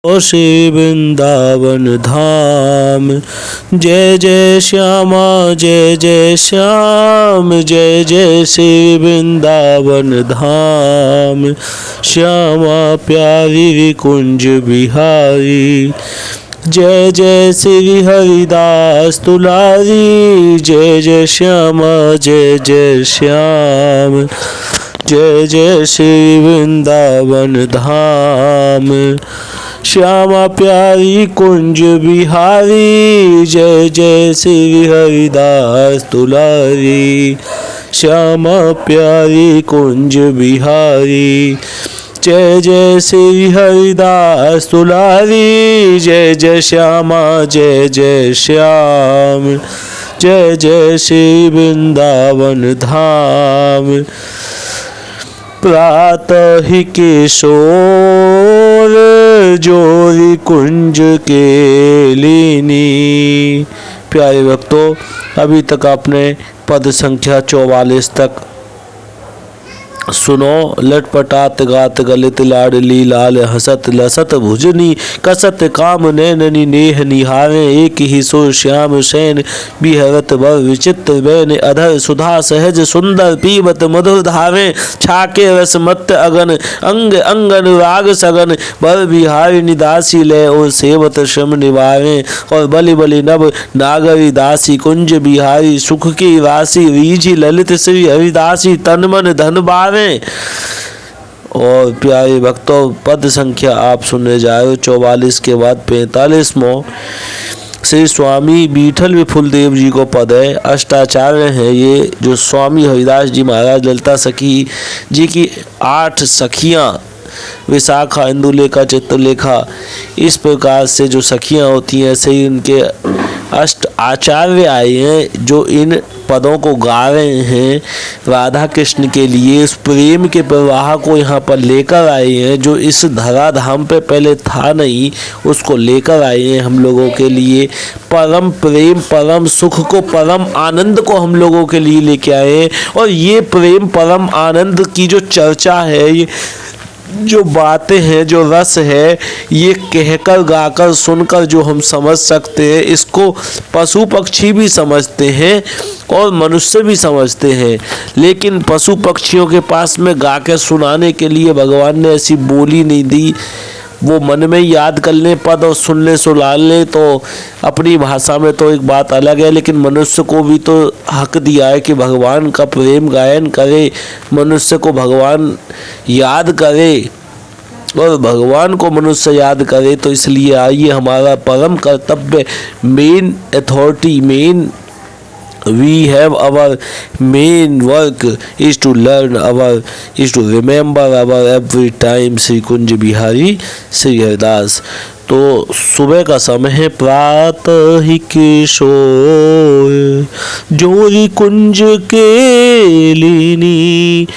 ओ श्री वृंदावन धाम। जय जय श्यामा जय जय श्याम, जय जय श्री वृंदावन धाम। श्यामा प्यारी कुंज बिहारी, जय जय श्री हरिदास तुलारी। जय जय श्यामा जय जय श्याम, जय जय श्री वृंदावन धाम। श्यामा प्यारी कुंज बिहारी, जय जय श्री हरिदास तुलारी। श्यामा प्यारी कुंज बिहारी, जय जय श्री हरिदास तुलारी। जय जय श्यामा जय जय श्याम, जय जय श्री वृंदावन धाम। प्रातः ही किशोर जोरी कुंज के लीनी। प्यारे भक्तों, अभी तक आपने पद संख्या 44 तक सुनो। लटपटात गात गलित लाडली लाल हसत लसत भुजनी, कसत काम नैननी नेह निहारे। एक ही सो श्याम सैन बिहरत बर विचित्र बैन, अधर सुधा सहज सुंदर पीबत मधुर धारे। छाके रस मत अगन अंग अंगन राग सगन, बर बिहारी निदासी ले और सेवत श्रम निवारे। और बलि बलि नभ नागरी दासी, कुंज बिहारी सुख की राशि। रीझी ललित श्री हरिदासी, तन मन धन बारे। और प्यारे भक्तों, पद संख्या आप सुनने जा रहे हो 44 के बाद 45वां श्री स्वामी बीठल विपुल देव जी को पद है। अष्टाचार्य हैं ये, जो स्वामी हरिदास जी महाराज ललिता सखी जी की 8 सखियां, विशाखा, इंदुलेखा, चित्रलेखा, इस प्रकार से जो सखियां होती हैं, ऐसे ही उनके अष्ट आचार्य आए हैं जो इन पदों को गा रहे हैं राधा कृष्ण के लिए। उस प्रेम के प्रवाह को यहाँ पर लेकर आए हैं, जो इस धराधाम पे पहले था नहीं, उसको लेकर आए हैं हम लोगों के लिए। परम प्रेम, परम सुख को, परम आनंद को हम लोगों के लिए लेके आए हैं। और ये प्रेम, परम आनंद की जो चर्चा है, ये जो बातें हैं, जो रस है, ये कहकर गाकर सुनकर जो हम समझ सकते हैं, इसको पशु पक्षी भी समझते हैं और मनुष्य भी समझते हैं। लेकिन पशु पक्षियों के पास में गा के सुनाने के लिए भगवान ने ऐसी बोली नहीं दी। वो मन में याद कर लें पद और सुनने सुना लें तो अपनी भाषा में तो एक बात अलग है, लेकिन मनुष्य को भी तो हक दिया है कि भगवान का प्रेम गायन करे, मनुष्य को भगवान याद करे और भगवान को मनुष्य याद करे। तो इसलिए आइए, हमारा परम कर्तव्य, main authority, main we have our main work is to learn is to remember our every time Shri Kunj Bihari Shri Haridas. तो सुबह का समय है। प्रातः ही किशोर जोरी कुंज के लीनी,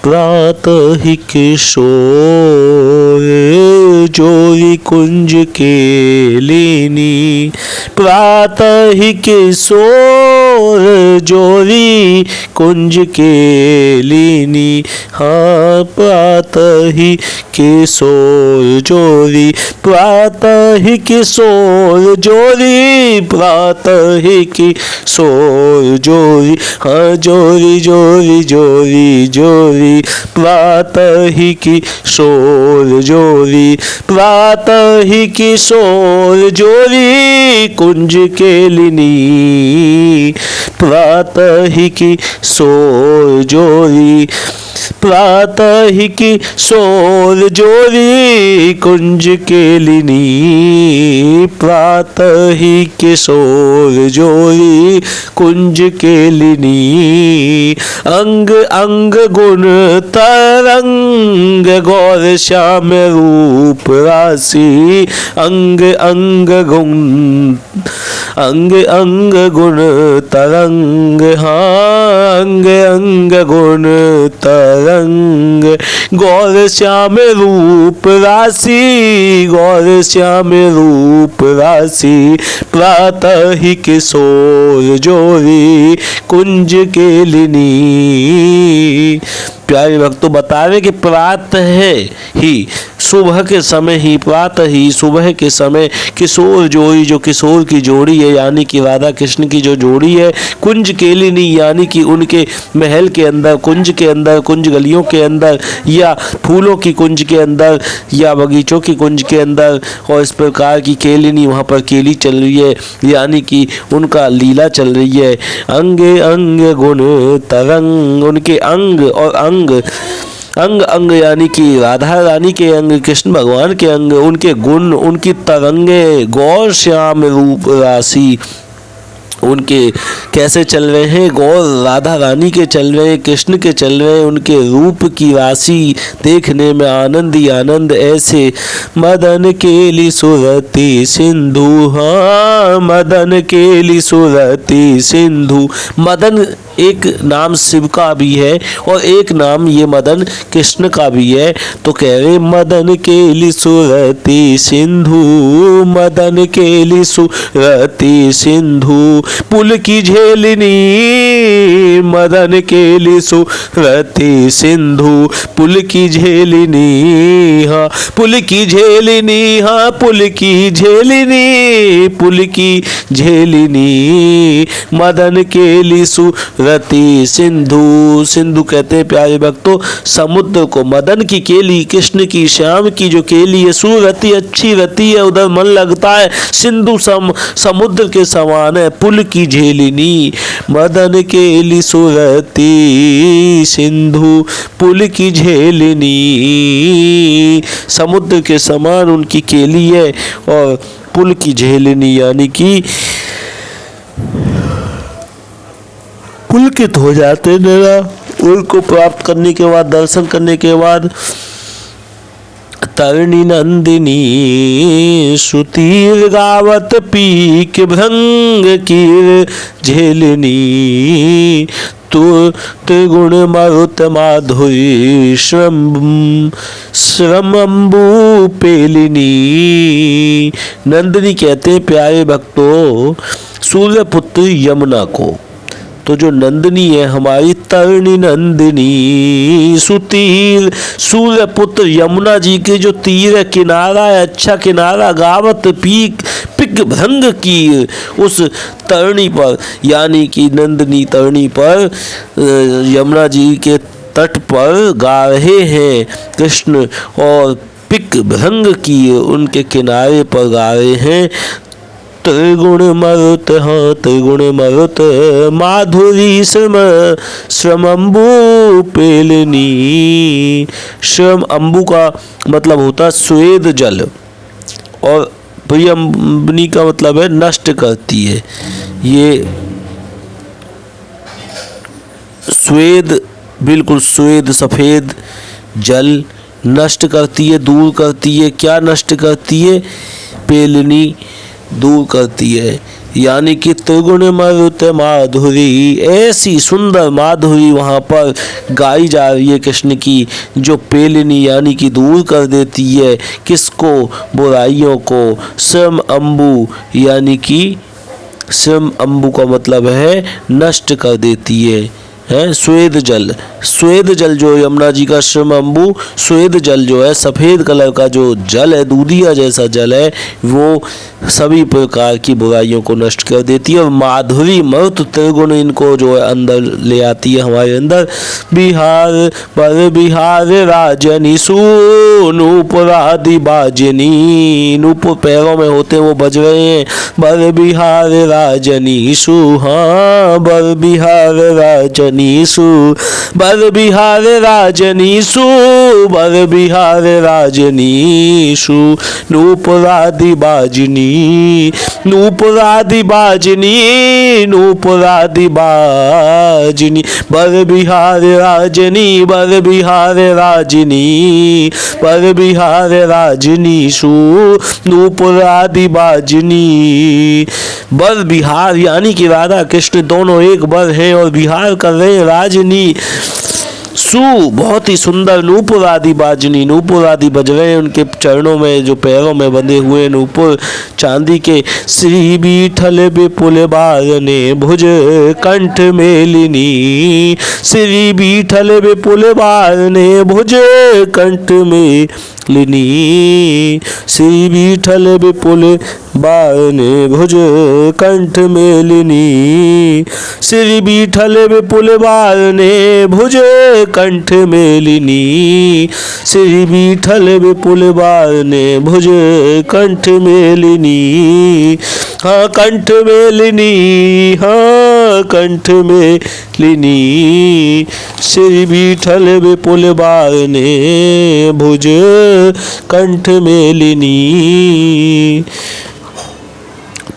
प्रातः ही किशोर जोरी कुंज के लीनी। प्रातः ही किशोर जोरी कुंज के लीनी। हाँ, प्रातः ही किशोर जोरी, प्रातः ही किशोर जोरी, प्रातः ही किशोर जोरी। हाँ, जोरी जोरी जोरी जोरी, प्रातः ही किशोर जोरी, प्रातः ही किशोर जोरी कुंज के लीनी। प्रातः ही किशोर जोरी, प्रातः ही किशोर जोरी कुंज के लीनी। प्रातः ही किशोर जोरी कुंज के लीनी। अंग अंग गुण तरंग गौर श्याम रूप राशि। अंग अंग गुण, अंग अंग गुण तरंग। हाँ, अंग अंग गुण तरंग। गौर श्याम रूप राशि, गौर श्याम रूप राशि। प्रातः ही किशोर जोरी कुंज के लीनी। प्यारे भक्तों बता रहे कि प्रातः ही, सुबह के समय ही, प्रातः ही सुबह के समय किशोर जोड़ी, जो किशोर की जोड़ी है यानी कि राधा कृष्ण की जो जोड़ी है, कुंज केलिनी यानी कि उनके महल के अंदर, कुंज के अंदर, कुंज गलियों के अंदर या फूलों की कुंज के अंदर या बगीचों की कुंज के अंदर, और इस प्रकार की केलिनी वहाँ पर केली चल रही है यानी कि उनका लीला चल रही है। अंगे अंग गुण तरंग, उनके अंग और अंग, अंग अंग यानी कि राधा रानी के अंग, कृष्ण भगवान के अंग, उनके गुण, उनकी तरंगे, गौर श्याम रूप राशि, उनके कैसे चल रहे हैं, गौर राधा रानी के चल रहे हैं, कृष्ण के चल रहे हैं, उनके रूप की राशि देखने में आनंद ही आनंद। ऐसे मदन केली सुरति सिंधु, हाँ मदन केली सुरति सिंधु। मदन एक नाम शिव का भी है और एक नाम ये मदन कृष्ण का भी है। तो कह रहे मदन केली सुरति सिंधु, मदन केली सुरति सिंधु, पुल की झेलनी मदन केली सुरति सिंधु, पुल की झेलनी, हाँ पुल की झेलनी, हाँ पुल की झेलनी, पुल की झेलनी, मदन केली सुरति सिंधु। सिंधु कहते हैं प्यारे भक्तों समुद्र को, मदन की केली, कृष्ण की श्याम की जो केली है, सुरति अच्छी रति है, उधर मन लगता है, सिंधु समुद्र के समान है, पुल की झेलिनी, मदन केली सुरति सिंधु, पुल की झेलिनी, समुद्र के समान उनकी केली है और पुल की झेलिनी यानी कि पुलकित हो जाते नरा उनको प्राप्त करने के बाद, दर्शन करने के बाद। तरणी नंदिनी सुतीर गावत पीक भृंग कीर झेलनी, त्रिगुण मरुत माधुरी श्रमंबु पेलिनी। नंदिनी कहते हैं प्यारे भक्तों सूर्यपुत्र यमुना को। तो जो नंदिनी है हमारी तरणी नंदिनी सुतीर, सूर्यपुत्र यमुना जी के जो तीर है, किनारा है, अच्छा किनारा, गावत पीक पिक भंग की उस तरणी पर यानी कि नंदिनी तरणी पर यमुना जी के तट पर गा रहे हैं कृष्ण, और पिक भंग की उनके किनारे पर गा रहे हैं। त्रिगुण मरुत, हाँ त्रिगुण मरुत माधुरी श्रमंबु पेलनी। श्रम अंबु का मतलब होता है स्वेद जल, और प्रियम्बनी का मतलब है नष्ट करती है। ये स्वेद, बिल्कुल स्वेद सफेद जल नष्ट करती है, दूर करती है। क्या नष्ट करती है? पेलनी दूर करती है। यानी कि त्रिगुण मरुत माधुरी, ऐसी सुंदर माधुरी वहाँ पर गाई जा रही है कृष्ण की, जो पेलिनी यानी कि दूर कर देती है किसको? बुराइयों को। श्रम अंबु यानी कि श्रम अंबु का मतलब है नष्ट कर देती है स्वेद जल। स्वेद जल जो यमुना जी का श्रम अंबु, स्वेद जल जो है सफ़ेद कलर का जो जल है, दूधिया जैसा जल है, वो सभी प्रकार की बुराइयों को नष्ट कर देती है। और माधुरी मरुत त्रिगुण इनको जो है अंदर ले आती है हमारे अंदर। बिहार पर बिहार राजनी नूपुरादि बाजनी, नूपुर पैरों में होते वो बज रहे हैं। बर बिहार राजनी सु, हाँ बर बिहार राजनी सु, बर बिहार राजनी सु, बर बिहार राजनी सु, नूपुरादि बाजनी, नूपुरादि बाजनी, नूपुरादि बाजनी, बर बिहार राजनी, बर बिहार राजनी, बर बिहार राजनी सु, नूपुरादि बाजनी। बर बिहार यानी कि राधा कृष्ण दोनों एक बर हैं और बिहार कर रहे हैं राजनी बहुत ही सुंदर नूपुर आदि बाजनी, नूपुर आदि बज रहे हैं उनके चरणों में, जो पैरों में बंधे हुए नूपुर चांदी के। श्री विठल विपुल बारने भुज कंठ मेलिनी, श्री विठल विपुल बारने भुज कंठ मेलिनी, श्री विठल विपुल बारने भुज कंठ मेलिनी, श्री विठल विपुल बारने भुज कंठ मेलिनी, श्री विठल विपुल बारने भुज कंठ मेलिनी। हाँ कंठ मेलिनी, हाँ कंठ मेलिनी, श्री विठल विपुल बारने भुज कंठ मेलिनी।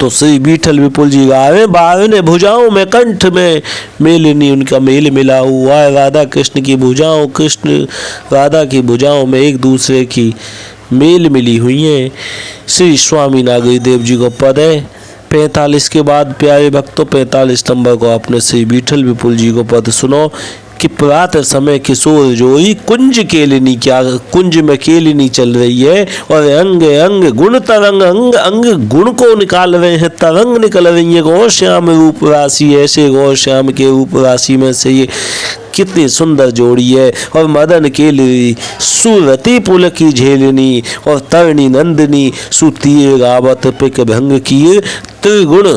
तो श्री विठल विपुल जी गावे, बारने भुजाओं में कंठ में मेलिनी, उनका मेल मिला हुआ है राधा कृष्ण की भुजाओं, कृष्ण राधा की भुजाओं में एक दूसरे की मेल मिली हुई है। श्री स्वामी नागरी देव जी को पद है 45 के बाद प्यारे भक्तों 45 नंबर को आपने श्री विठल विपुल जी को पद सुनो कि प्रातः समय किशोर जोई कुंज केलिनी, क्या कुंज में केलिनी चल रही है और अंग अंग गुण तरंग, अंग अंग गुण को निकाल रहे हैं, तरंग निकल रही है। गौर श्याम रूप राशि, ऐसे गौर श्याम के रूप राशि में से ये कितनी सुंदर जोड़ी है। और मदन केली सुरति पुल की झेलनी और तरणी नंदिनी सुतीय गावत पिक भंग की त्रिगुण,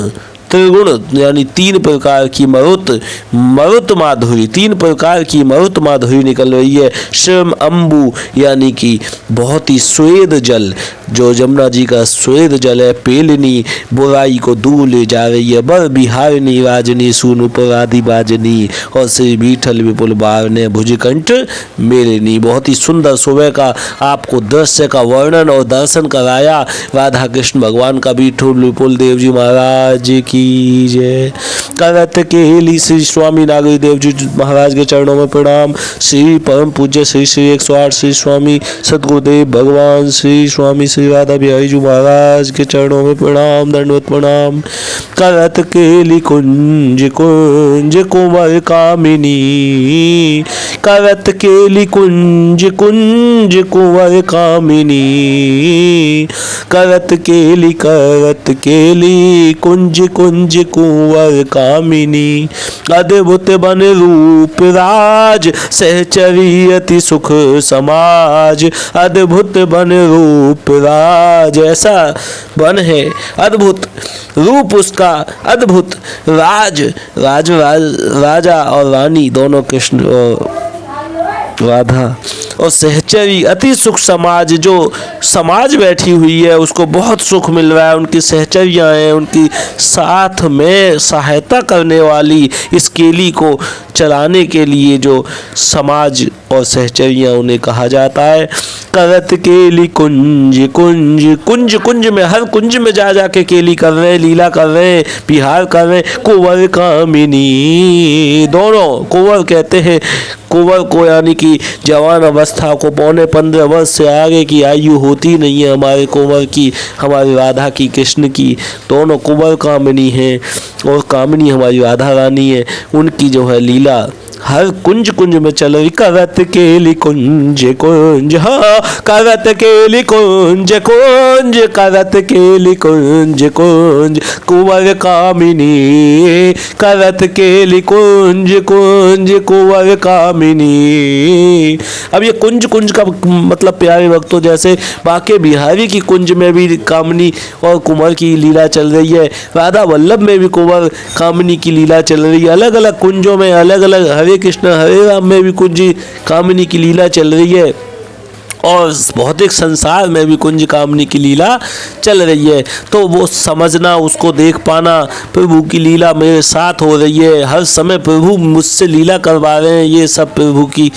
त्रिगुण यानी 3 प्रकार की मरुत माधुरी, 3 प्रकार की मरुत माधुरी निकल रही है। श्रम अम्बु यानी कि बहुत ही स्वेद जल, जो जमुना जी का स्वेद जल है। पेलिनी बुराई को दूर ले जा रही है। बर बिहारिनी राजनी सुनुपुर आदि बाजनी, और श्री विठल विपुल बारने भुजकंठ मेलिनी। बहुत ही सुंदर सुबह का आपको दृश्य का वर्णन और दर्शन कराया राधा कृष्ण भगवान का। विठल विपुल देव जी महाराज की जय। करत केली श्री स्वामी नागरी देव जी महाराज के चरणों में प्रणाम। श्री परम पूज्य श्री श्री 108 श्री स्वामी सदगुरुदेव भगवान श्री स्वामी श्री राधा बिहारी जी महाराज के चरणों में प्रणाम, दंडवत प्रणाम। करत केली कुंज कुंज कुंवर कामिनी, करत केली कुंज कुंज कुंवर कामिनी, करत केली कुंज कुंज कुंवर कामिनी। अद्भुत बन रूप राज सहचरी अति सुख समाज, अद्भुत बन रूप राज, ऐसा बन है अद्भुत रूप उसका अद्भुत। राजा और रानी दोनों कृष्ण और राधा, और सहचरी अति सुख समाज, जो समाज बैठी हुई है उसको बहुत सुख मिल रहा है। उनकी सहचरियाँ हैं, उनकी साथ में सहायता करने वाली, इस केली को चलाने के लिए जो समाज और सहचरियाँ उन्हें कहा जाता है। करत केली कुंज कुंज, कुंज कुंज में, हर कुंज में जा जाके केली कर रहे हैं, लीला कर रहे हैं, बिहार कर रहे हैं। कुंवर कामिनी, दोनों कुंवर कहते हैं कुंवर को, यानी कि जवान अवस्था को। 15 वर्ष से आगे की आयु होती नहीं है हमारे कुंवर की, हमारी राधा की, कृष्ण की। दोनों कुंवर कामिनी हैं और कामिनी हमारी राधा रानी है। उनकी जो है लीला हर कुंज कुंज में चल रही। करत केली कुंज कुंज, हाँ करत केली कुंज कुंज, करत केली कुंज कुंज कुंवर कामिनी, करत केली कुंज कुंज कुंवर कामिनी। अब ये कुंज कुंज का मतलब प्यारे भक्तों, जैसे बाके बिहारी की कुंज में भी कामिनी और कुंवर की लीला चल रही है, राधा वल्लभ में भी कुंवर कामिनी की लीला चल रही है। अलग अलग कुंजों में अलग अलग, हरे कृष्ण हरे राम में भी कुंज कामिनी की लीला चल रही है, और भौतिक संसार में भी कुंज कामिनी की लीला चल रही है। तो वो समझना, उसको देख पाना, प्रभु की लीला मेरे साथ हो रही है, हर समय प्रभु मुझसे लीला करवा रहे हैं, ये सब प्रभु की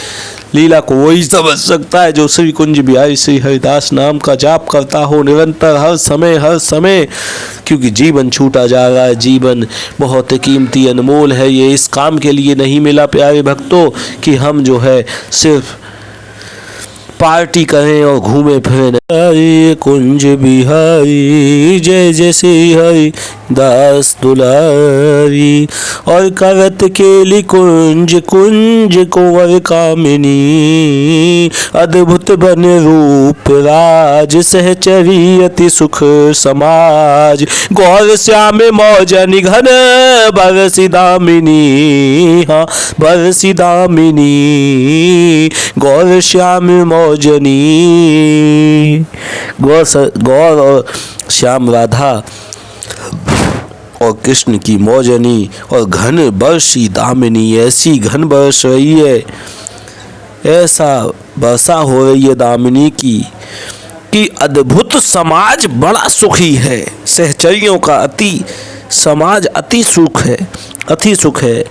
लीला को वही समझ सकता है जो श्री कुंज बिहारी श्री हरिदास नाम का जाप करता हो निरंतर, हर समय। क्योंकि जीवन छूटा जा रहा है, जीवन बहुत कीमती अनमोल है। ये इस काम के लिए नहीं मिला प्यारे भक्तों कि हम जो है सिर्फ पार्टी करें और घूमे फिरें। हरि कुंज बिहारी जय जय श्री हरि दास दुलारी। और करत केली कुंज कुंज कुंवर कामिनी, अद्भुत बन रूप राज सहचरी अति सुख समाज। गौर श्याम मौजनि घन बरसी दामिनी, हाँ बरसी दामिनी, गौर श्याम मौजनी। गौर और श्याम राधा और कृष्ण की मौजनी और घन बरसी दामिनी, ऐसी घन बरस रही है, ऐसा वर्षा हो रही है दामिनी की कि अद्भुत समाज बड़ा सुखी है। सहचरियों का अति समाज अति सुख है, अति सुख है।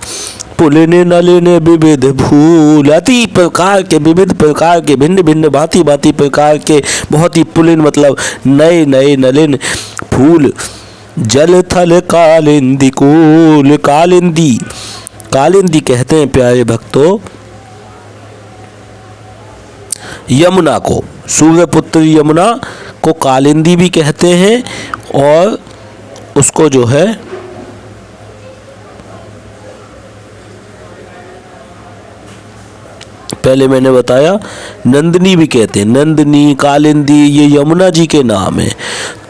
पुलिने नलिने विविध फूल, अति प्रकार के विविध प्रकार के भिन्न भिन्न भांति भांति प्रकार के बहुत ही पुलिन मतलब नए नए नलिन फूल। जल थल कालिंदी कूल, कालिंदी कालिंदी कहते हैं प्यारे भक्तों यमुना को, सूर्यपुत्र यमुना को कालिंदी भी कहते हैं। और उसको जो है पहले मैंने बताया नंदिनी भी कहते हैं, नंदिनी कालिंदी ये यमुना जी के नाम है।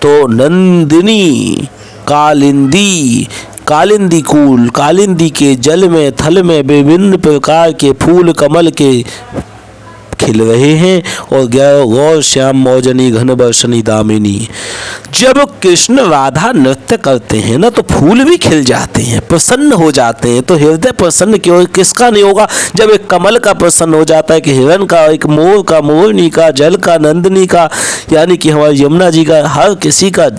तो नंदिनी कालिंदी, कालिंदी कूल, कालिंदी के जल में थल में विभिन्न प्रकार के फूल कमल के खिल रहे हैं। और गौर श्याम मौजनी घन बरसनी दामिनी। जब कृष्ण राधा नृत्य करते हैं ना तो फूल भी खिल जाते हैं, प्रसन्न हो जाते हैं। तो हृदय प्रसन्न क्यों किसका नहीं होगा जब एक कमल का प्रसन्न हो जाता है, कि हिरण का, एक मोर का, मोरनी का, जल का, नंदिनी का, यानी कि हमारी यमुना जी का, हर किसी का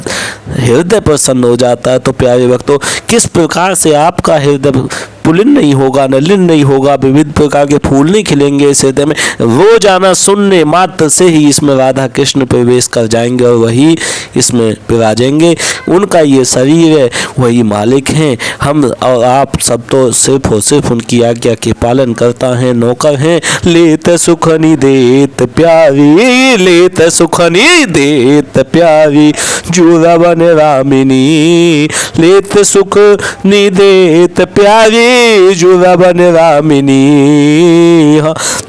हृदय प्रसन्न हो जाता है। तो प्यारे भक्तों किस प्रकार से आपका हृदय पुलिन नहीं होगा, नलिन नहीं होगा, विविध प्रकार के फूल नहीं खिलेंगे इस हृदय में। रोजाना सुनने मात्र से ही इसमें राधा कृष्ण प्रवेश कर जाएंगे और वही इसमें विराजेंगे। उनका ये शरीर है, वही मालिक हैं। हम और आप सब तो सिर्फ और सिर्फ उनकी आज्ञा के पालन करता है, नौकर हैं। लेत सुखनी देत प्यारी, लेत सुखनी देत प्यारी, जुरा बन रामिनी। लेत सुख नि देत प्यारी, जुरा बन रामिनी।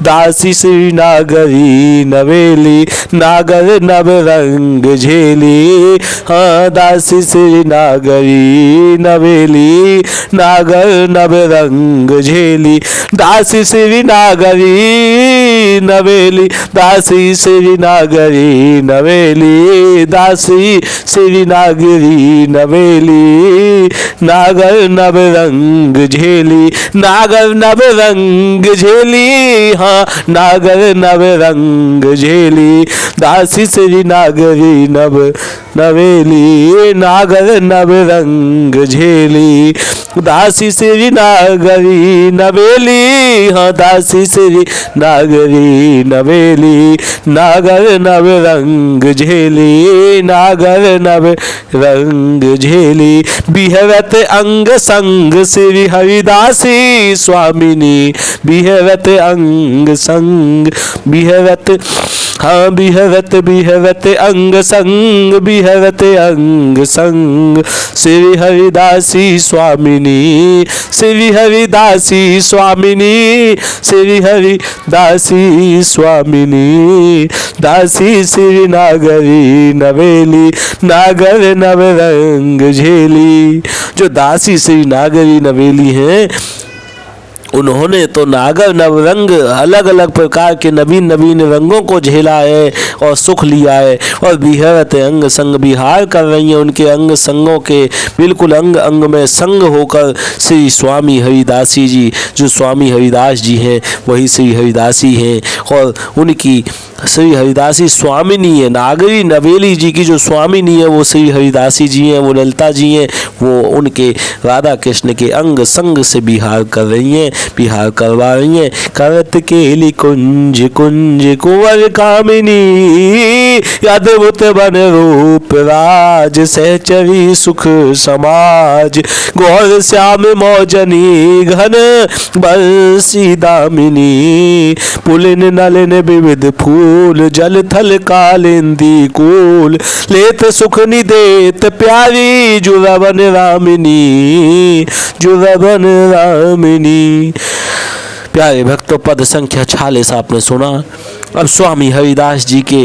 दासी श्री नागरी नवेली, नागर नव रंग झेली। हाँ दासी श्री नागरी नवेली, नागर नव रंग झेली। दासी श्री नागरी नवेली, दासी श्री नागरी नवेली, दासी श्री नागरी नवेली। नागर नव रंग झेली, नागर नव रंग झेली। हाँ नागर नव रंग झेली, दासी श्री नागरी नव नवेली। नागर नव रंग झेली, दासी श्री नागरी नवेली। हाँ दासी श्री नागरी नवेली। नागर नव रंग झेली, नागर नव रंग झेली। बिहरत अंग संग श्री हरिदासी स्वामिनी। बिहरत अंग संग, बिहरत हाँ बिहरत बिहरत अंग संग, बिहरत अंग संग श्री हरिदासी स्वामिनी। श्री हरिदासी स्वामिनी, श्री हरिदासी स्वामिनी। दासी श्री नागरी नवेली, नागर नव रंग झेली। जो दासी श्री नागरी नवेली हैं उन्होंने तो नागर नवरंग अलग अलग प्रकार के नवीन नवीन रंगों को झेला है और सुख लिया है। और बिहरत अंग संग, विहार कर रही हैं उनके अंग संगों के बिल्कुल अंग अंग में संग होकर श्री स्वामी हरिदासी जी। जो स्वामी हरिदास जी हैं वही श्री हरिदासी हैं और उनकी श्री हरिदासी स्वामिनी है। नागरी नवेली जी की जो स्वामिनी है वो श्री हरिदासी जी हैं, वो ललिता जी हैं। वो उनके राधा कृष्ण के अंग संग से विहार कर रही हैं, विहार करवा रही हैं। करत केली कुंज कुंज कुंवर कामिनी, अद्भुत बन रूप राज सहचरी सुख समाज गौर श्याम मौजनी घन बरसी दामिनी पुलिन नलिन विविध फूल जल थल कालिंदी कूल लेत सुख निदेत प्यारी जुरवन रामिनी जुरवन रामिनी। प्यारे भक्तों, पद संख्या 46 आपने सुना। अब स्वामी हरिदास जी के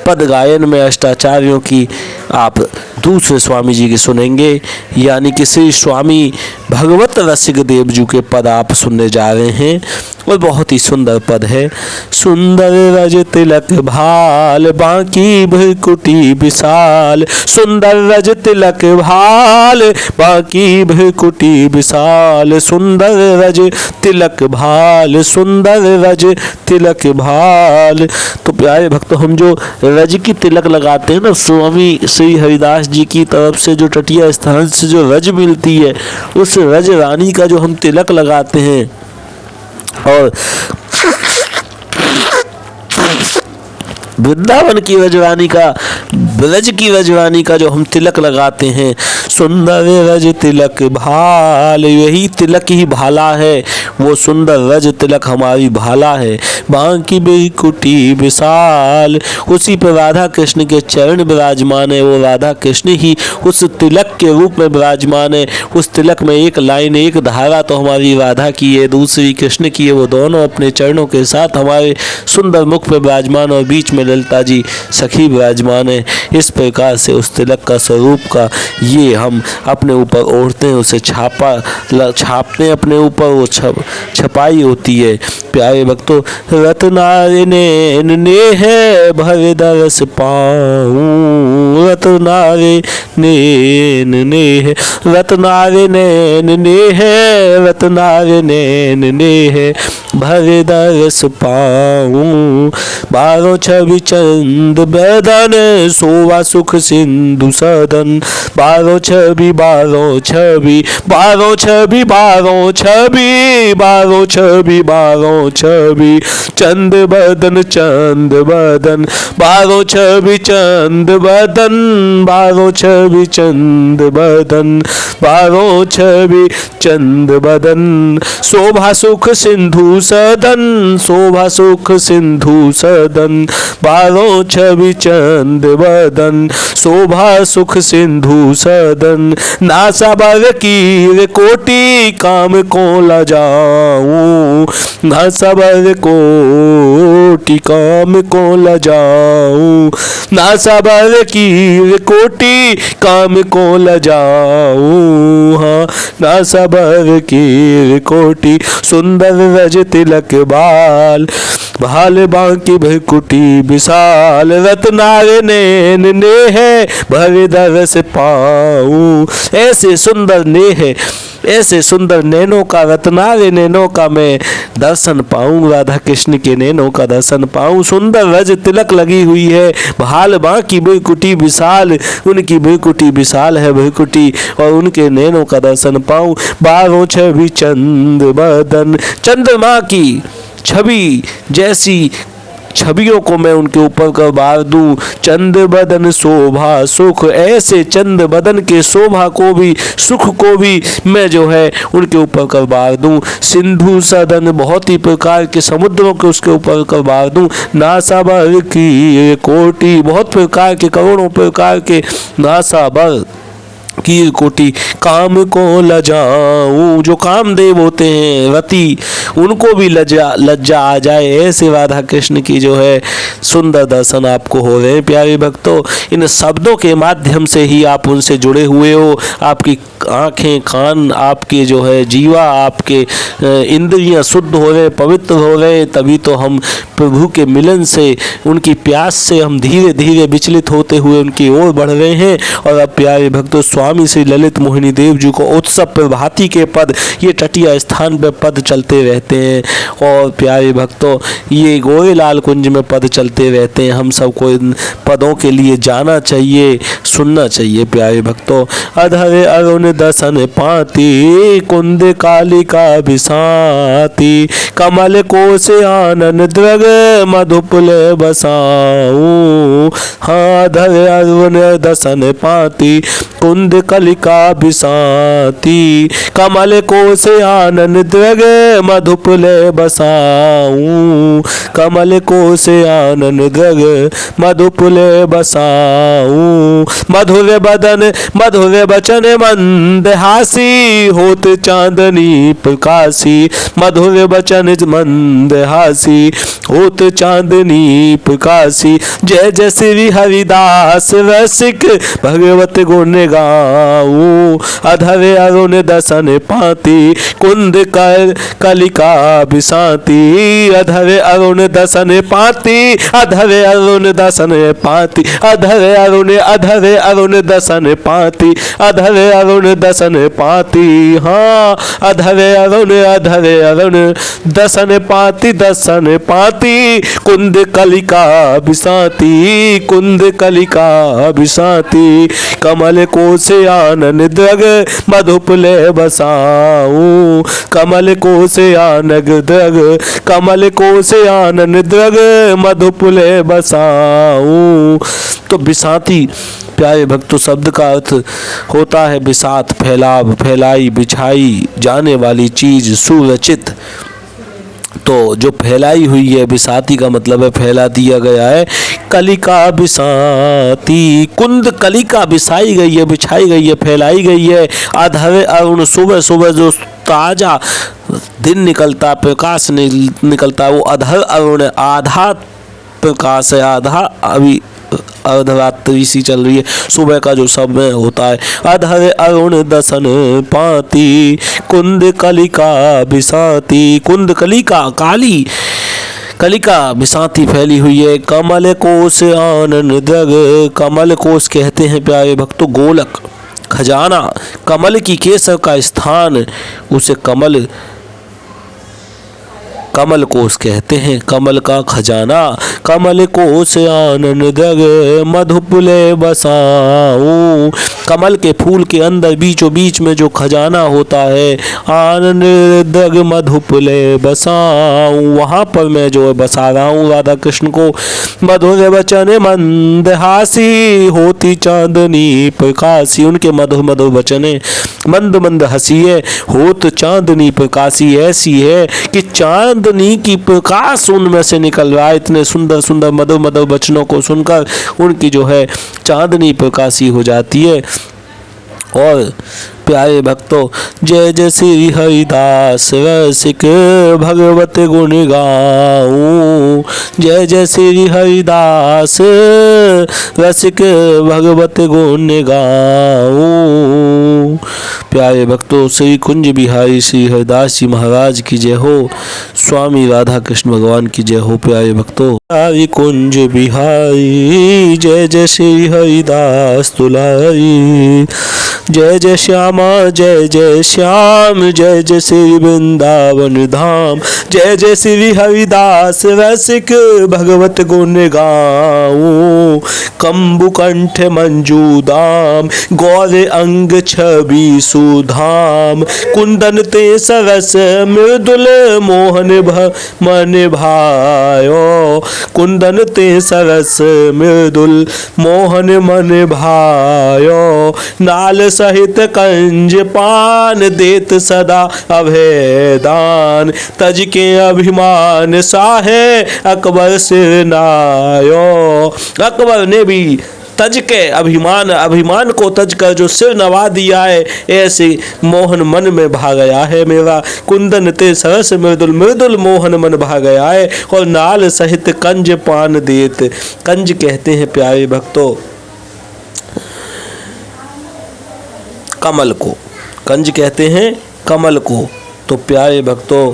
पद गायन में अष्टाचार्यों की आप दूसरे स्वामी जी के सुनेंगे, यानी कि श्री स्वामी भगवत रसिक देव जी के पद आप सुनने जा रहे हैं और बहुत ही सुंदर पद है। सुंदर रज तिलक भाल बांकी भ्रकुटी विशाल सुंदर रज तिलक भाल बांकी भ्रकुटी विशाल सुंदर रज तिलक भाल सुंदर रज तिलक भाल। तो प्यारे भक्तों, हम जो रज की तिलक लगाते हैं ना, स्वामी श्री हरिदास जी की तरफ से जो तटीय स्थान से जो रज मिलती है, उस रज रानी का जो हम तिलक लगाते हैं और वृंदावन की रजवानी का ब्रज की रजवानी का जो हम तिलक लगाते हैं, सुंदर रज तिलक भाल, यही तिलक ही भाला है, वो सुंदर रज तिलक हमारी भाला है। बांकी बेकुटी विशाल, उसी पर राधा कृष्ण के चरण विराजमान है, वो राधा कृष्ण ही उस तिलक के रूप में विराजमान है। उस तिलक में एक लाइन एक धारा तो हमारी राधा की है, दूसरी कृष्ण की है, वो दोनों अपने चरणों के साथ हमारे सुंदर मुख पर विराजमान और बीच में ललिता जी सखी विराजमान है। इस प्रकार से उस तिलक का स्वरूप का ये हम अपने ऊपर ओढ़ते हैं, उसे छापते हैं अपने ऊपर, वो छपाई होती है। प्यारे भक्तों, रत्नारे नैन ने है भर दरस पाऊं, रत्नारे नैन ने है रत्नारे नैन ने है रत्नारे नैन ने है भर दरस पाऊं। बारों छवि चंद बदन सोवा सुख सिंधु सदन, बारों छवि बारों छवि बारों छवि बारों छवि बारों छवि बारों छवि चंद बदन बारों छवि चंद बदन बारों छवि चंद बदन बारों छवि चंद बदन शोभा सुख सिंधु सदन शोभा सुख सिंधु सदन बारों छवि चंद बदन शोभा सुख सिंधु सदन। नासा बर की कोटि काम को लजाऊं, नासा बर कोटि काम को लजाऊं, नासा बर की कोटि काम को लजाऊं। हाँ, नासा बर की कोटि सुंदर रज तिलक बाल भाल बांकी भ्रकुटी विशाल, रत्नारे नैन ने है भर दरस पाऊं। ऐसे सुंदर नेह, ऐसे सुंदर नैनों का, रत्नारे नैनों का मैं दर्शन पाऊं, राधा कृष्ण के नैनों का दर्शन पाऊं। सुंदर रज तिलक लगी हुई है, भाल बांकी भ्रकुटी विशाल, उनकी भ्रकुटी विशाल है भ्रकुटी, और उनके नैनों का दर्शन पाऊं। बारों छवि चंद बदन, चंद्रमा की छवि जैसी छवियों को मैं उनके ऊपर करबार दूं। चंद बदन शोभा सुख, ऐसे चंद बदन के शोभा को भी सुख को भी मैं जो है उनके ऊपर करबार दूं। सिंधु सदन, बहुत ही प्रकार के समुद्रों के उसके ऊपर करबार दूं। नासाबर की कोटि, बहुत प्रकार के करोड़ों प्रकार के नासाबर की कोटि काम को लजाऊं। जो कामदेव होते हैं रति, उनको भी लज्जा आ जाए, ऐसे राधा कृष्ण की जो है सुंदर दर्शन आपको हो रहे हैं। प्यारे भक्तों, इन शब्दों के माध्यम से ही आप उनसे जुड़े हुए हो। आपकी आँखें कान, आपके जो है जीवा, आपके इंद्रियां शुद्ध हो रहे, पवित्र हो रहे, तभी तो हम प्रभु के मिलन से, उनकी प्यास से हम धीरे धीरे विचलित होते हुए उनकी ओर बढ़ रहे हैं। और अब प्यारे भक्तों, स्वामी स्वामी श्री ललित मोहिनी देव जी को उत्सव प्रभाती के पद ये तटीय स्थान पे पद चलते रहते हैं। और प्यारे भक्तों ये गोरेलाल कुंज में पद चलते रहते हैं। हम सबको इन पदों के लिए जाना चाहिए, सुनना चाहिए। प्यारे भक्तों अधर अरुण दसन पाती कुंद कालिका बिसाती कमल कोश आनन द्रग मधुपुल बसाऊं। हाँ अधर अरुण दसन पाती कुंद कलिका बिसाती कमल कोश आनन द्रग मधुपुल बसाऊं। कमल कोश आनन द्रग मधुपुल बसाऊं। मधुर बदन मधुर बचन मंदहासी होत चांदनी प्रकाशी। मधुर बचन मंदहासी होत चांदनी प्रकाशी। जय जय श्री हरिदास रसिक भगवत गुण गाऊं। अधर अरुण दसन पाती कुंद कलिका बिसाती। अधर अरुण दसन पाती अधर अरुण दसन पाती अधर अरुण दसन पाती अधर अरुण दसन पाती। हाँ अधर अरुण दसन पाती कुंद कलिका बिसाती कुंद कलिका बिसाती। कमल कोश आनन द्रग मधुपुल बसाऊं। कमल कोश आनन द्रग कमल कोश आनन द्रग मधुपुल बसाऊं। तो बिसाती प्यारे भक्तों शब्द का अर्थ होता है बिसात, फैलाव, फैलाई, बिछाई जाने वाली चीज, सुरचित। तो जो फैलाई हुई है बिसाती का मतलब है फैला दिया गया है। कलिका बिसाती कुंद कलिका बिछाई गई है, बिछाई गई है, फैलाई गई है। अधर अरुण सुबह सुबह जो ताजा दिन निकलता, प्रकाश निकलता है वो अधर अरुण। आधा प्रकाश है, आधा अभी अर्धरात्रि सी चल रही है, सुबह का जो समय होता है। अधर अरुण दसन पाती कुंद कलिका बिसाती। कुंद कलिका काली कलिका बिसाती फैली हुई है। कमल कोश आनन द्रग कमल कोश कहते हैं प्यारे भक्तों गोलक, खजाना। कमल की केसर का स्थान उसे कमल कोश कहते हैं, कमल का खजाना। कमल कोश आनन द्रग मधुपुल बसाऊं। कमल के फूल के अंदर बीचों बीच में जो खजाना होता है, आनन द्रग मधुपुल बसाऊं, वहाँ पर मैं जो बसा रहा हूँ राधा कृष्ण को। मधुर वचन मंदहासी होती चांदनी प्रकाशी। उनके मधुर मधुर वचने मंद मंद हंसी है, होत चांदनी प्रकाशी ऐसी है कि चांदनी की प्रकाश उनमें से निकल रहा है। इतने सुंदर सुंदर मधुर मधुर वचनों को सुनकर उनकी जो है चांदनी प्रकाशी हो जाती है। और प्यारे भक्तों जय जय श्री हरिदास रसिक भगवत गुण गाऊं। जय जय श्री हरिदास रसिक भगवत गुण गाऊं। प्यारे भक्तों श्री कुंज बिहारी श्री हरिदास जी महाराज की जय हो। स्वामी राधा कृष्ण भगवान की जय हो। प्यारे भक्तों हरि कुंज बिहारी जय जय श्री हरिदास दुलारी। जय जय श्यामा जय जय श्याम जय जय श्री वृंदावन धाम। जय जय श्री हरिदास रसिक भगवत गुण गाऊं। कंबु कंठ मंजू दाम गौर अंग छवि सुधाम। कुंदन ते सरस मृदुल मोहन मन भायो। कुंदन ते सरस मृदुल मोहन मन भायो। नाल सहित कंज पान देत सदा अभेदान। तज के अभिमान साहे अकबर सिर नायो। अकबर ने भी तज के अभिमान को तज कर जो सिर नवा दिया है, ऐसे मोहन मन में भा गया है मेरा। कुंदन ते सरस मृदुल मृदुल मोहन मन भा गया है। और नाल सहित कंज पान देत। कंज कहते हैं प्यारे भक्तों कमल को, कंज कहते हैं कमल को। तो प्यारे भक्तों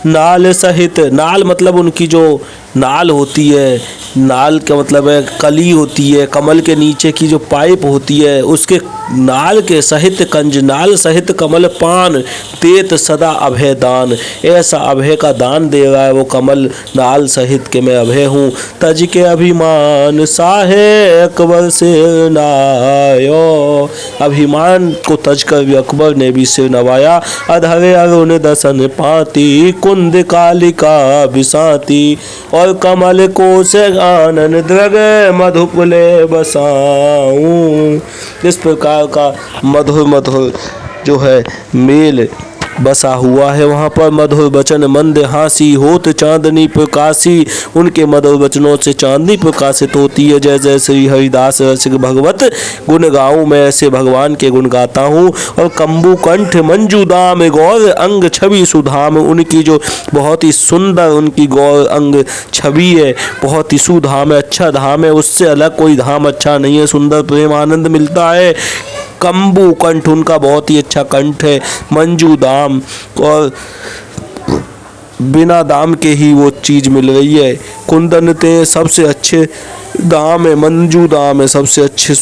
नाल सहित, नाल मतलब उनकी जो नाल होती है, नाल का मतलब है कली होती है, कमल के नीचे की जो पाइप होती है उसके नाल के सहित कंज, नाल सहित कमल पान, देत सदा अभय दान। ऐसा अभय का दान दे रहा है वो कमल नाल सहित के मैं अभय हूँ। तज के अभिमान साहे अकबर से नायो, अभिमान को तज कर भी अकबर ने भी सिर नवाया। अधरे अरुण दसन पाती कुंद कालिका बिसाती, और कमल को से आनंद द्रग मधुपुले बसाऊं। इस प्रकार का मधुर मधुर जो है मेल बसा हुआ है वहाँ पर। मधुर वचन मंद हासी होत चांदनी प्रकाशी, उनके मधुर वचनों से चांदनी प्रकाशित होती है। जय जय श्री हरिदास रसिक भगवत गुण गाऊं, मैं ऐसे भगवान के गुण गाता हूँ। और कंबू कंठ मंजू दाम गौर अंग छवि सुधाम, उनकी जो बहुत ही सुंदर उनकी गौर अंग छवि है, बहुत ही सुधाम है, अच्छा धाम है, उससे अलग कोई धाम अच्छा नहीं है। सुंदर प्रेम आनंद मिलता है। कंबू कंठ उनका बहुत ही अच्छा कंठ है। मंजू दाम, और बिना दाम के ही वो चीज़ मिल रही है। कुंदन ते सबसे अच्छे दाम है, मंजू दाम है सबसे अच्छे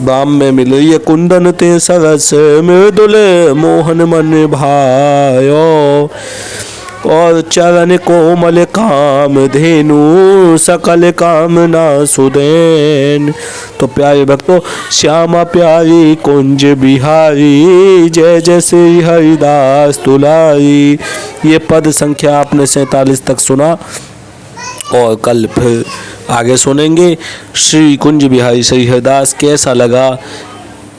दाम में मिल रही है। कुंदन ते सरस मृदुल मोहन मन भायो, और चरण कोमल काम धेनु सकल कामना सुदेन। तो प्यारे भक्तों, श्यामा प्यारी कुंज बिहारी, जय जय श्री हरिदास दुलारी। ये पद संख्या आपने 47 तक सुना, और कल फिर आगे सुनेंगे। श्री कुंज बिहारी श्री हरिदास कैसा लगा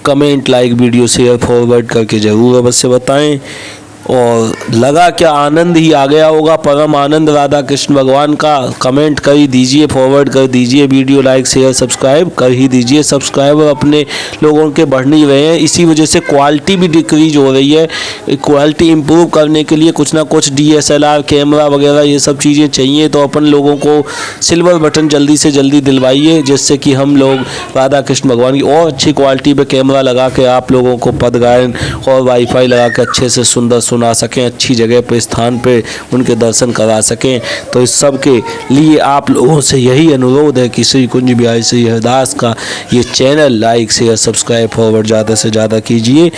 comment, like, video share forward करके ज़रूर अवश्य बताएं। और लगा क्या आनंद ही आ गया होगा, परम आनंद राधा कृष्ण भगवान का। कमेंट कर ही दीजिए, फॉरवर्ड कर दीजिए, वीडियो लाइक शेयर सब्सक्राइब कर ही दीजिए। सब्सक्राइबर अपने लोगों के बढ़ नहीं रहे हैं, इसी वजह से क्वालिटी भी डिक्रीज हो रही है। क्वालिटी इम्प्रूव करने के लिए कुछ ना कुछ DSLR कैमरा वगैरह ये सब चीज़ें चाहिए। तो अपन लोगों को सिल्वर बटन जल्दी से जल्दी दिलवाइए, जिससे कि हम लोग राधा कृष्ण भगवान की और अच्छी क्वालिटी पे कैमरा लगा के आप लोगों को पद गायन और वाईफाई लगा के अच्छे से सुंदर सुना सकें, अच्छी जगह पे स्थान पे उनके दर्शन करा सकें। तो इस सब के लिए आप लोगों से यही अनुरोध है कि श्री कुंज बिहारी श्री हरिदास का ये channel like share subscribe forward ज़्यादा से ज़्यादा कीजिए।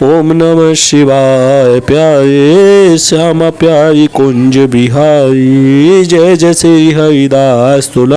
ओम नमः शिवाय। प्यारे श्यामा प्यारी कुंज बिहारी, जय जय श्री हरिदास तुला।